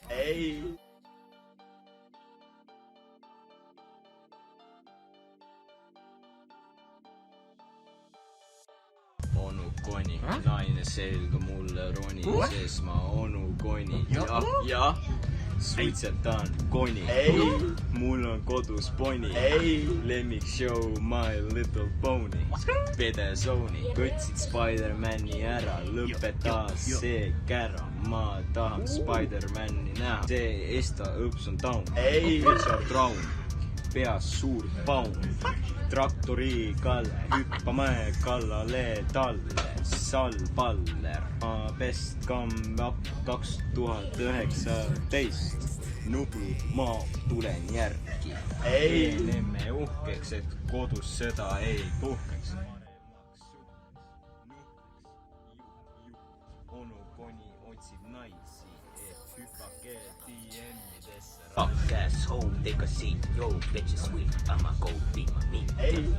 Ei. Onu koni, naine selga mulle roni, sest ma onu koni. Ja, suitsetan koni. Mul on kodus poni. Lemmik show My Little Pony. Pedesooni, kõtsid Spider-Mani ära, lõpeta see kära. Ma tahan Spider-Mani näha. See esta õps on down. Richard Brown, peas suur paun. Traktori kalle, hüppame kallale talle. Salballer, ma best come up 2019. Nublu, ma tulen järgi. Teeme uhkeks, et kodus sõda ei puhkeks. Onu koni otsib naisi, et hüppake DM-idesse. Fuck asshole, take a seat, yo, bitch is sweet, I'ma go beat my meat,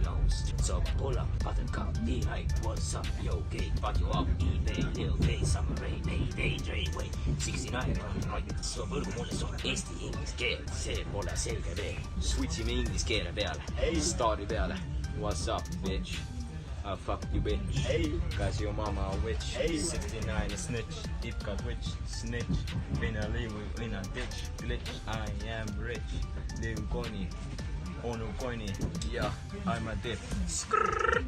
nose. So pull up, buttercup, be like, what's up, yo, gay, bought you off eBay, Lil Day, Summer Rain, Mayday, Dre, wait, 69 on right, so võrgu mulle see on eesti inglise keel, see pole selge veel. Switchime inglise keele peale, staari peale, what's up, bitch? I'll fuck you bitch, cause your mama a witch. 69 a snitch, deep cut witch, snitch. Finna leave in a ditch, glitch. I am rich, Lil Koni, Onu Koni, yeah, I'm a dip. Skrrr.